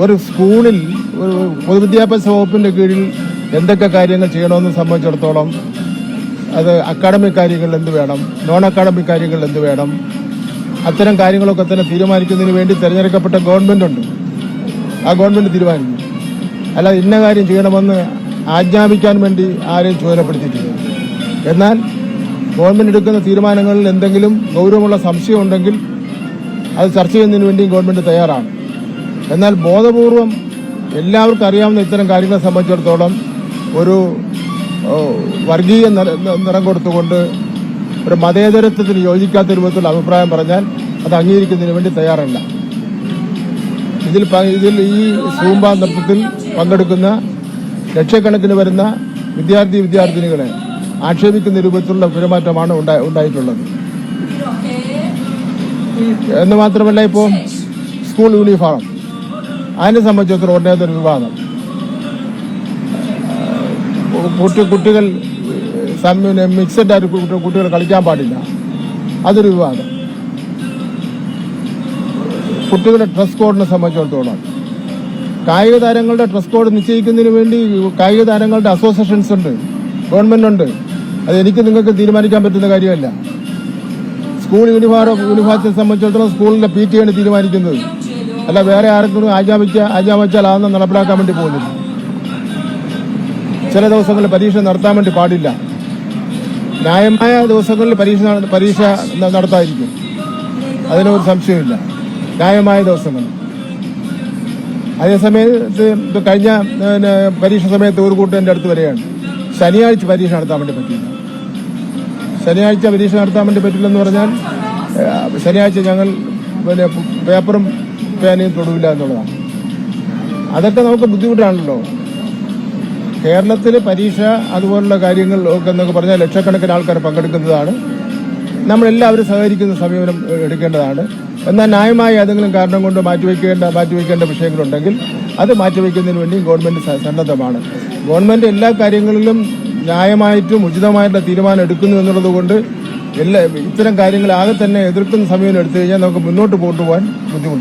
ഒരു സ്കൂളിൽ ഒരു പൊതുവിദ്യാഭ്യാസ വകുപ്പിന്റെ കീഴിൽ എന്തൊക്കെ കാര്യങ്ങൾ ചെയ്യണമെന്ന് സംബന്ധിച്ചിടത്തോളം അത് അക്കാഡമിക് കാര്യങ്ങളിൽ എന്ത് വേണം, നോൺ അക്കാഡമിക് കാര്യങ്ങളിൽ എന്ത് വേണം, അത്തരം കാര്യങ്ങളൊക്കെ തന്നെ തീരുമാനിക്കുന്നതിന് വേണ്ടി തിരഞ്ഞെടുക്കപ്പെട്ട ഗവൺമെന്റ് ഉണ്ട്. ആ ഗവൺമെന്റ് തീരുമാനിക്കും. അല്ലാതെ ഇന്ന കാര്യം ചെയ്യണമെന്ന് ആജ്ഞാപിക്കാൻ വേണ്ടി ആരെയും ചുമതലപ്പെടുത്തിയിട്ടില്ല. എന്നാൽ ഗവൺമെന്റ് എടുക്കുന്ന തീരുമാനങ്ങളിൽ എന്തെങ്കിലും ഗൗരവമുള്ള സംശയം ഉണ്ടെങ്കിൽ അത് ചർച്ച ചെയ്യുന്നതിന് വേണ്ടിയും ഗവൺമെന്റ് തയ്യാറാണ്. എന്നാൽ ബോധപൂർവം എല്ലാവർക്കും അറിയാവുന്ന ഇത്തരം കാര്യങ്ങളെ സംബന്ധിച്ചിടത്തോളം ഒരു വർഗീയ നിറം കൊടുത്തുകൊണ്ട് ഒരു മതേതരത്വത്തിന് യോജിക്കാത്ത രൂപത്തിലുള്ള അഭിപ്രായം പറഞ്ഞാൽ അത് അംഗീകരിക്കുന്നതിന് വേണ്ടി തയ്യാറല്ല. ഇതിൽ ഈ സൂംബ നൃത്തത്തിൽ പങ്കെടുക്കുന്ന ലക്ഷക്കണക്കിന് വരുന്ന വിദ്യാർത്ഥിനികളെ ആക്ഷേപിക്കുന്ന രൂപത്തിലുള്ള പെരുമാറ്റമാണ് ഉണ്ടായിട്ടുള്ളത്. എന്ന് മാത്രമല്ല, ഇപ്പോൾ സ്കൂൾ യൂണിഫോം അതിനെ സംബന്ധിച്ചിടത്തോളം ഉടനേതൊരു വിവാദം. കുട്ടികൾ മിക്സഡ് ആയിട്ട് കുട്ടികൾ കളിക്കാൻ പാടില്ല, അതൊരു വിവാദം. കുട്ടികളുടെ ഡ്രസ് കോഡിനെ സംബന്ധിച്ചിടത്തോളം കായിക താരങ്ങളുടെ ഡ്രസ് കോഡ് നിശ്ചയിക്കുന്നതിന് വേണ്ടി കായിക താരങ്ങളുടെ അസോസിയേഷൻസ് ഉണ്ട്, ഗവൺമെന്റ് ഉണ്ട്. അത് എനിക്ക് നിങ്ങൾക്ക് തീരുമാനിക്കാൻ പറ്റുന്ന കാര്യമല്ല. സ്കൂൾ യൂണിഫോമത്തെ സംബന്ധിച്ചിടത്തോളം സ്കൂളിലെ PT ആണ് തീരുമാനിക്കുന്നത്, അല്ല വേറെ ആർക്കും ആജ്ഞാപിച്ചാൽ അതൊന്നും നടപ്പിലാക്കാൻ വേണ്ടി പോകുന്നില്ല. ചില ദിവസങ്ങളിൽ പരീക്ഷ നടത്താൻ വേണ്ടി പാടില്ല, ന്യായമായ ദിവസങ്ങളിൽ പരീക്ഷ നടത്താതിരിക്കും, അതിനൊരു സംശയമില്ല, ന്യായമായ ദിവസങ്ങൾ. അതേസമയത്ത് കഴിഞ്ഞ പരീക്ഷ സമയത്ത് ഒരു കൂട്ടൻ്റെ അടുത്ത് വരികയാണ്, ശനിയാഴ്ച പരീക്ഷ നടത്താൻ വേണ്ടി പറ്റില്ല. ശനിയാഴ്ച പരീക്ഷ നടത്താൻ വേണ്ടി പറ്റില്ലെന്ന് പറഞ്ഞാൽ ശനിയാഴ്ച ഞങ്ങൾ പേപ്പറും പേനയും തൊടുവില്ല എന്നുള്ളതാണ്. അതൊക്കെ നമുക്ക് ബുദ്ധിമുട്ടാണല്ലോ. കേരളത്തിൽ പരീക്ഷ അതുപോലുള്ള കാര്യങ്ങൾ ഒക്കെ എന്നൊക്കെ പറഞ്ഞാൽ ലക്ഷക്കണക്കിന് ആൾക്കാർ പങ്കെടുക്കുന്നതാണ്. നമ്മളെല്ലാവരും സഹകരിക്കുന്ന സമീപനം എടുക്കേണ്ടതാണ്. എന്നാൽ ന്യായമായ ഏതെങ്കിലും കാരണം കൊണ്ട് മാറ്റിവെക്കേണ്ട വിഷയങ്ങളുണ്ടെങ്കിൽ അത് മാറ്റിവെക്കുന്നതിന് വേണ്ടി ഗവൺമെന്റ് സന്നദ്ധമാണ്. ഗവൺമെന്റ് എല്ലാ കാര്യങ്ങളിലും ന്യായമായിട്ടും ഉചിതമായിട്ടുള്ള തീരുമാനം എടുക്കുന്നു എന്നുള്ളത് കൊണ്ട് ഇത്തരം കാര്യങ്ങൾ ആകെ തന്നെ എതിർക്കുന്ന സമീപനം എടുത്തു കഴിഞ്ഞാൽ നമുക്ക് മുന്നോട്ട് കൊണ്ടുപോകാൻ ബുദ്ധിമുട്ടാണ്.